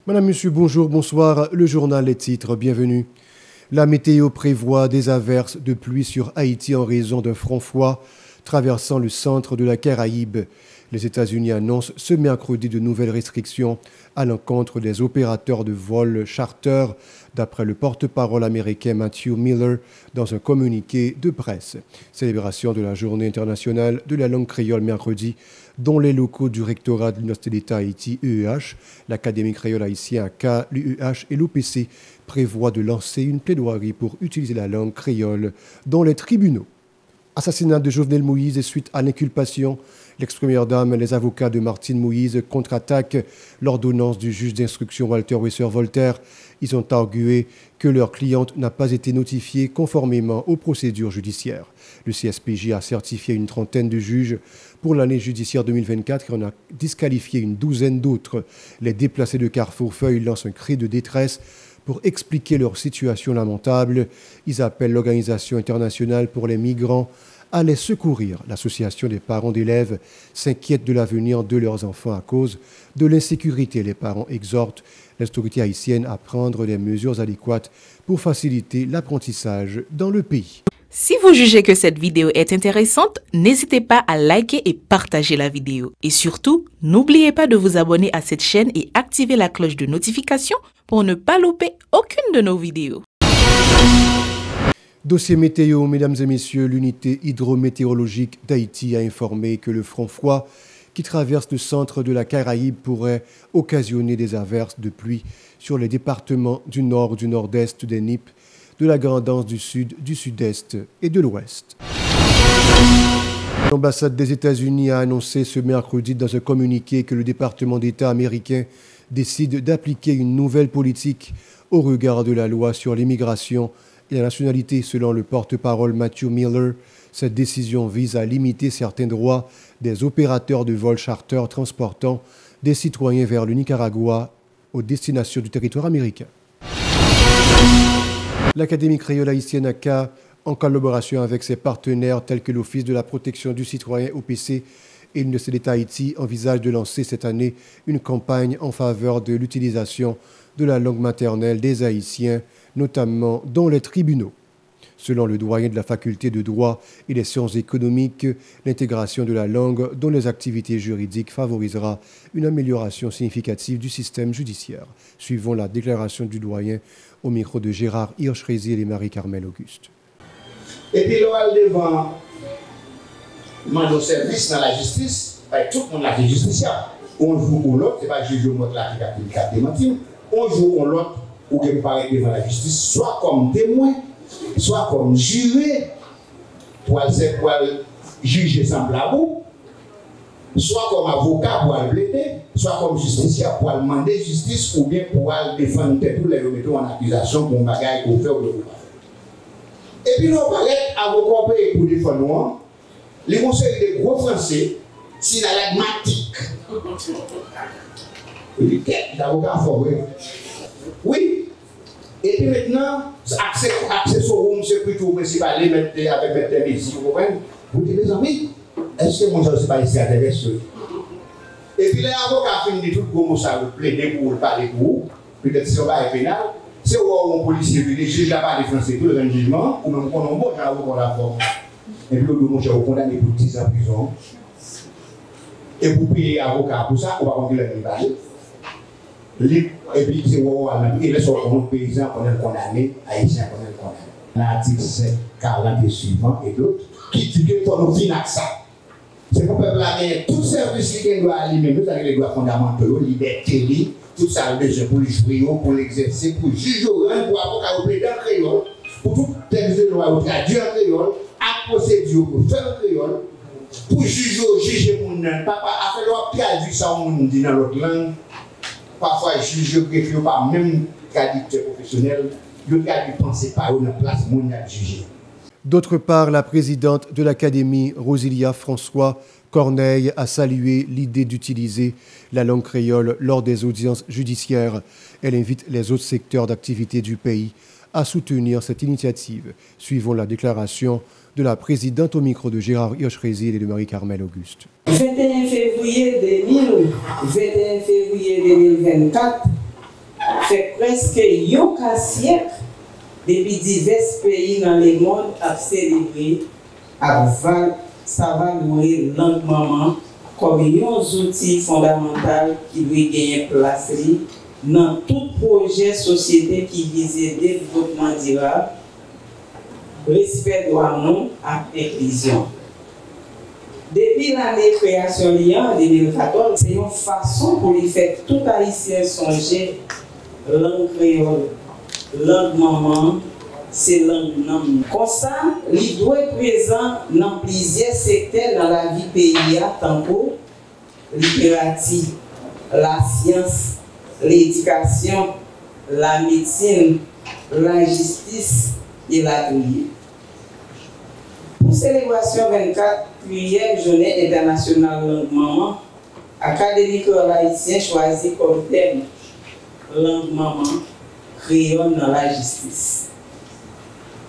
Madame, Monsieur, bonjour, bonsoir. Le journal Les Titres, bienvenue. La météo prévoit des averses de pluie sur Haïti en raison d'un front froid traversant le centre de la Caraïbe. Les États-Unis annoncent ce mercredi de nouvelles restrictions à l'encontre des opérateurs de vol charter, d'après le porte-parole américain Matthew Miller dans un communiqué de presse. Célébration de la Journée internationale de la langue créole mercredi, dont les locaux du rectorat de l'Université d'État Haïti, UEH, l'Académie créole haïtienne AK, l'UEH et l'OPC prévoient de lancer une plaidoirie pour utiliser la langue créole dans les tribunaux. Assassinat de Jovenel Moïse et suite à l'inculpation, l'ex-première dame et les avocats de Martine Moïse contre-attaquent l'ordonnance du juge d'instruction Walter Wesser-Voltaire. Ils ont argué que leur cliente n'a pas été notifiée conformément aux procédures judiciaires. Le CSPJ a certifié une trentaine de juges pour l'année judiciaire 2024 et en a disqualifié une douzaine d'autres. Les déplacés de Carrefour-Feuille lancent un cri de détresse pour expliquer leur situation lamentable. Ils appellent l'Organisation internationale pour les migrants à les secourir. L'association des parents d'élèves s'inquiète de l'avenir de leurs enfants à cause de l'insécurité. Les parents exhortent les autorités haïtiennes à prendre des mesures adéquates pour faciliter l'apprentissage dans le pays. Si vous jugez que cette vidéo est intéressante, n'hésitez pas à liker et partager la vidéo. Et surtout, n'oubliez pas de vous abonner à cette chaîne et activer la cloche de notification pour ne pas louper aucune de nos vidéos. Dossier météo, mesdames et messieurs, l'unité hydrométéorologique d'Haïti a informé que le front froid qui traverse le centre de la Caraïbe pourrait occasionner des averses de pluie sur les départements du nord, du nord-est, des Nippes, de la Grand'Anse du sud, du sud-est et de l'ouest. L'ambassade des États-Unis a annoncé ce mercredi dans un communiqué que le département d'État américain décide d'appliquer une nouvelle politique au regard de la loi sur l'immigration et la nationalité. Selon le porte-parole Matthew Miller, cette décision vise à limiter certains droits des opérateurs de vol charter transportant des citoyens vers le Nicaragua aux destinations du territoire américain. L'Académie créole haïtienne AK, en collaboration avec ses partenaires tels que l'Office de la protection du citoyen OPC et l'Université d'État Haïti, envisage de lancer cette année une campagne en faveur de l'utilisation de la langue maternelle des Haïtiens, notamment dans les tribunaux. Selon le doyen de la faculté de droit et des sciences économiques, l'intégration de la langue dans les activités juridiques favorisera une amélioration significative du système judiciaire. Suivons la déclaration du doyen au micro de Gérard Hirsch-Rézy et Marie-Carmel Auguste. Et puis là, devant nos services dans la justice, tout le monde a fait justiciable. On joue pour l'autre, ce n'est pas le juge de notre la qui démentir. On joue pour l'autre ou qui paraît devant la justice, soit comme témoin, soit comme juré, pour juger sans blabou, soit comme avocat pour le plaider, soit comme justiciable pour demander justice ou bien pour défendre tous les remettons en accusation pour un bagage pour faire ou pour pas faire. Et puis nous paraît avocat payé pour défendre nous, les conseils des gros français, si la lagmatique. L'avocat fort, oui. Et puis maintenant, accès sur room, c'est plutôt principal, les mettre avec mes médecins, vous comprenez? Vous dites, mes amis, est-ce que mon Dieu, c'est pas ici à t'intéresser? Et puis les avocats finissent tout comme ça, vous plaider pour parler pour vous, peut-être si on va être pénal, c'est où un policier, les juges là pas de français, tout le jugement, ou même qu'on a un bon avocat là fort. Et puis le mon cher, vous condamné pour 10 ans en prison. Et vous payez avocat pour ça, on va rentrer le même. Et puis, c'est où et les autres paysans qu'on est condamné, haïtiens qu'on est condamné. L'article 40 et suivant et d'autres qui disent qu'il faut nous finir ça. C'est pour le peuple gagner tout service qui doit alimenter, nous avons les droits fondamentaux, liberté, tout ça le besoin pour le jouer, pour l'exercer, pour juger, pour avocat au président créole, pour tout texte de loi au traduire en créole, à procédure pour faire en créole, pour juger mon papa, après l'on traduit ça au monde dans l'autre langue. Parfois, les juges ne pas même qualité professionnelle, ils ne pensent pas à une place mondiale à juger. D'autre part, la présidente de l'Académie, Rosilia François Corneille, a salué l'idée d'utiliser la langue créole lors des audiences judiciaires. Elle invite les autres secteurs d'activité du pays à soutenir cette initiative. Suivons la déclaration de la présidente au micro de Gérard Hirsch-Rézy et de Marie-Carmel Auguste. 21 février 2024, fait presque un siècle depuis divers pays dans le monde à célébrer ça va louer langue maman comme un outil fondamental qui doit gagner place dans tout projet société qui vise le développement durable, respect droit non et inclusion. Depuis l'année création en 2014, c'est une façon pour les faire tout haïtien songer langue créole, langue maman, c'est langue non. Comme ça, il doit être présent dans plusieurs secteurs dans la vie pays, tant que littérature, la science, l'éducation, la médecine, la justice et l'atelier. Pour célébration 24e journée internationale langue maman, Académie haïtien choisit comme thème langue maman, créole dans la justice.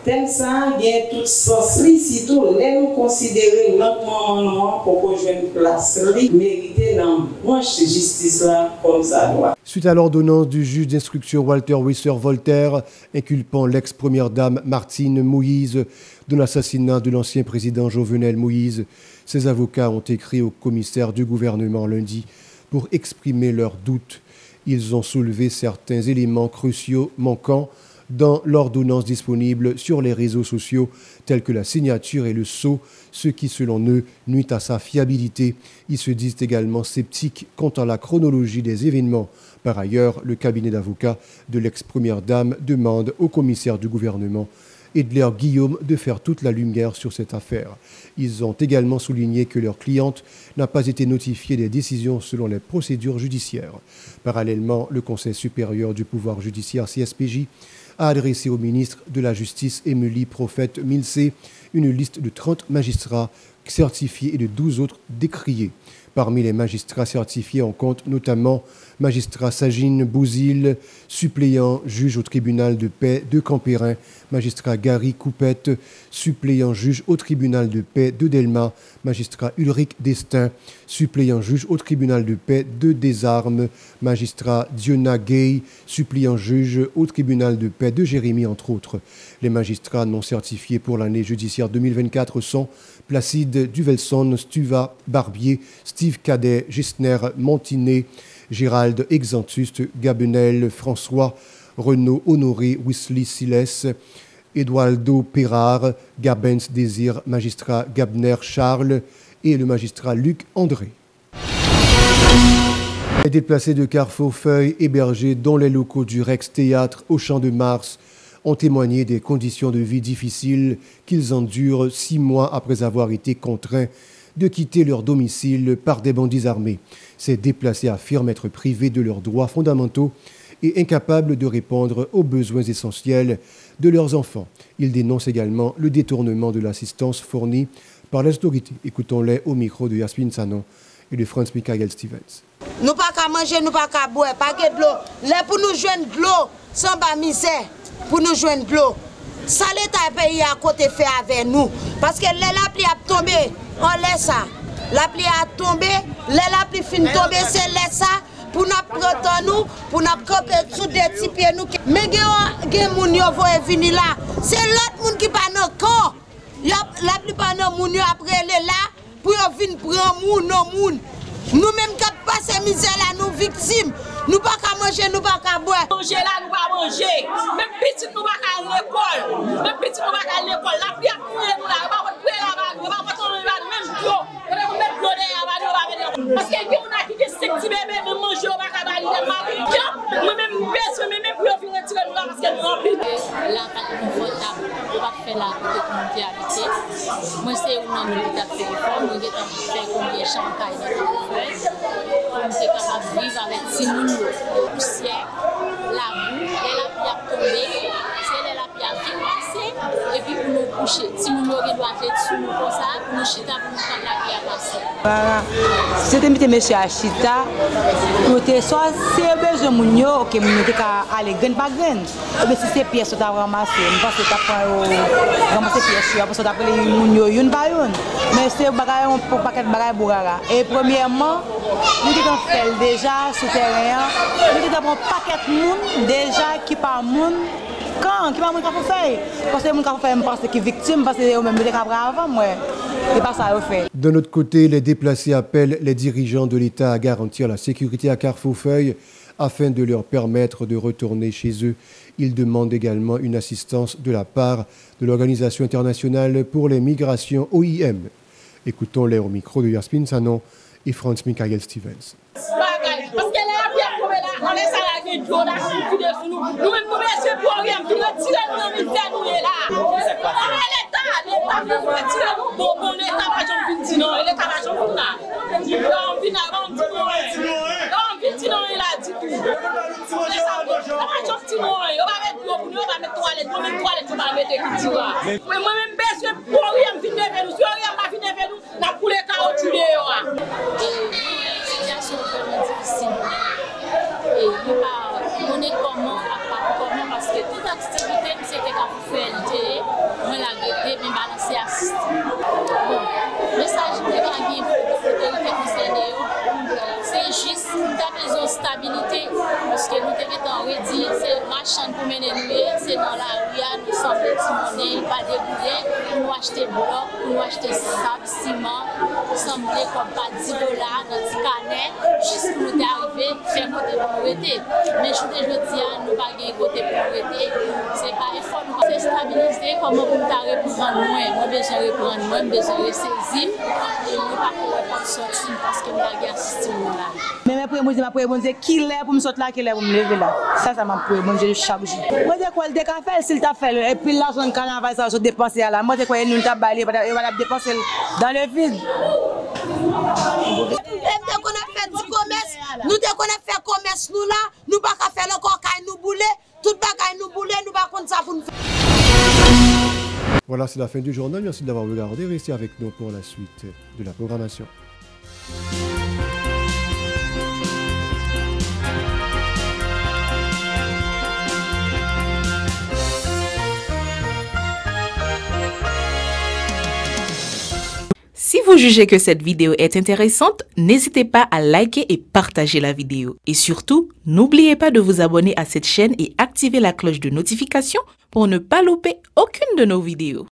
Thème ça gagne tout sens si tout nous considérer langue maman pour qu'on joue une place méritée dans branche justice là comme ça doit. Suite à l'ordonnance du juge d'instruction Walter Wisser-Voltaire inculpant l'ex-première dame Martine Moïse de l'assassinat de l'ancien président Jovenel Moïse, ses avocats ont écrit au commissaire du gouvernement lundi pour exprimer leurs doutes. Ils ont soulevé certains éléments cruciaux manquants dans l'ordonnance disponible sur les réseaux sociaux, tels que la signature et le sceau, ce qui, selon eux, nuit à sa fiabilité. Ils se disent également sceptiques quant à la chronologie des événements. Par ailleurs, le cabinet d'avocats de l'ex-première dame demande au commissaire du gouvernement Edler Guillaume de faire toute la lumière sur cette affaire. Ils ont également souligné que leur cliente n'a pas été notifiée des décisions selon les procédures judiciaires. Parallèlement, le Conseil supérieur du pouvoir judiciaire CSPJ a adressé au ministre de la Justice, Émilie Prophète-Milcé, une liste de 30 magistrats certifiés et de 12 autres décriés. Parmi les magistrats certifiés, on compte notamment magistrat Sagine Bouzil, suppléant juge au tribunal de paix de Campérin, magistrat Gary Coupette, suppléant juge au tribunal de paix de Delma, magistrat Ulrich Destin, suppléant juge au tribunal de paix de Desarmes, magistrat Diona Gay, suppléant juge au tribunal de paix de Jérémy, entre autres. Les magistrats non certifiés pour l'année judiciaire 2024 sont Placide Duvelson, Stuva Barbier, Steve Cadet, Gessner Montinet, Gérald Exantus, Gabenel François, Renaud Honoré, Wesley Siles, Eduardo Perard, Gabens Désir, magistrat Gabner Charles et le magistrat Luc André. Les déplacés de Carrefour-Feuille hébergés dans les locaux du Rex Théâtre au Champ de Mars ont témoigné des conditions de vie difficiles qu'ils endurent 6 mois après avoir été contraints de quitter leur domicile par des bandits armés. Ces déplacés affirment être privés de leurs droits fondamentaux et incapables de répondre aux besoins essentiels de leurs enfants. Ils dénoncent également le détournement de l'assistance fournie par les autorités. Écoutons-les au micro de Yasmine Sanon et de Franz Michael Stevens. Nous pas qu'à manger, nous pas qu'à boire, pas de l'eau. Là pour nous joindre de l'eau, sans bas misère, pour nous joindre de l'eau. Ça l'État pays à côté fait avec nous. Parce que la pluie a tombé, on laisse ça. La pluie a tombé, la pluie fin tombé, c'est laisse ça. Pour nous prendre nous, pour nous camper sous des petits pieds nous. Mais il y a des gens qui venir là. C'est l'autre monde qui pas dans le corps. La plupart de nos gens après les là, pour venir prendre nos moun. Nous-mêmes qui passons misère là, nous victimes. Nous pas qu'à manger, nous pas qu'à boire. Manger là, nous pas manger. Même petit, nous pas qu'à l'école. Même petit, nous pas qu'à l'école. La pluie a coulé, nous là. Pas de pluie là-bas, nous pas de même d'eau. On va mettre l'eau là-bas, parce que on a quitté 5 petits bébés, nous manger, on va qu'à balayer le mari. Nous-mêmes, nous-mêmes, pour venir retirer nous là, parce que nous remplis. Là, pas confortable, on va faire la communauté habitée. Moi, c'est un homme qui a fait réforme, nous avons fait combien de chantaille dans le feu. On est capable de vivre avec Simon. Poussière, la boue, et la pluie a tombé, c'est la pluie a passé, et puis pour nous coucher. Si nous doit être sous nous comme ça, pour nous chita pour nous prendre la pluie à passer. C'était M. Achita, côté soit c'est besoin mounio, ok, mounio te ka aller grain par grain. Mais si c'est pièce tu as ramassé, je pense que tu as ramassé pièce, parce que tu as pris mounio une par une. Mais c'est bagay un paquet de bagay bourara. Et premièrement, nous avons fait déjà sur terrain, nous avons un paquet de monde déjà qui par monde. Quand qui va mon faire parce que mon faire pense que victime parce que même des cabra avant moi c'est pas ça au fait. De notre côté, les déplacés appellent les dirigeants de l'État à garantir la sécurité à Carrefourfeuille afin de leur permettre de retourner chez eux. Ils demandent également une assistance de la part de l'Organisation internationale pour les migrations OIM. Écoutons-les au micro de Yasmin Sanon et Franz Michael Stevens. Parce que là, on laisse à la gueule, on a foutu dessus nous. Nous-mêmes, nous laissons pour rien, puis nous tirons dans le militaire, nous est là. L'État veut retirer nous. Bon, l'État va jamais venir, non, l'État va jamais venir là. On vient il a dit tout. On va jamais on va mettre l'eau pour nous, on va mettre toilette, on va mettre qui tira. Mais moi-même, besoin pour rien venir vers nous. Si rien va venir vers nous, n'a pour les carottes dehors. Situation vraiment difficile. Et on est comment parce que toute activité c'était qu'à faire on l'a gardé mais balancer assisté. Bon, message de gagner pour l'autorité concernée, c'est juste ta besoin de stabilité parce que nous devons redire c'est marchand pour mener nous, c'est dans la rue, nous sommes petits monnaies, pas de billets, nous acheter bloc, nous acheter sable, ciment, nous sommes comme pas $10 dans petit canet, juste pour nous arriver, faire côté pauvreté. Mais je te dis, nous pas gagner côté pauvreté, c'est pas effort, nous c'est stabiliser comment pour nous reprendre moins, nous besoin reprendre moins, besoin ressaisir et nous pas pouvoir sortir parce que nous avons assisté là. Mais après moi je qui est pour me sortir là, qui est pour me lever là. Ça m'a pris mon Dieu chaque jour. Moi je quoi le décafé s'il t'a fait et puis l'argent de carnaval ça se dépenser là. Moi je quoi nous t'a balé et va dépenser dans le vide. Dès qu'on a fait du commerce, nous dès qu'on a fait commerce nous là, nous pas qu'à faire encore caille nous bouler, tout bagaille nous bouler, nous pas contre ça pour nous faire. Voilà, c'est la fin du journal. Merci d'avoir regardé. Restez avec nous pour la suite de la programmation. Si vous jugez que cette vidéo est intéressante, n'hésitez pas à liker et partager la vidéo. Et surtout, n'oubliez pas de vous abonner à cette chaîne et activer la cloche de notification pour ne pas louper aucune de nos vidéos.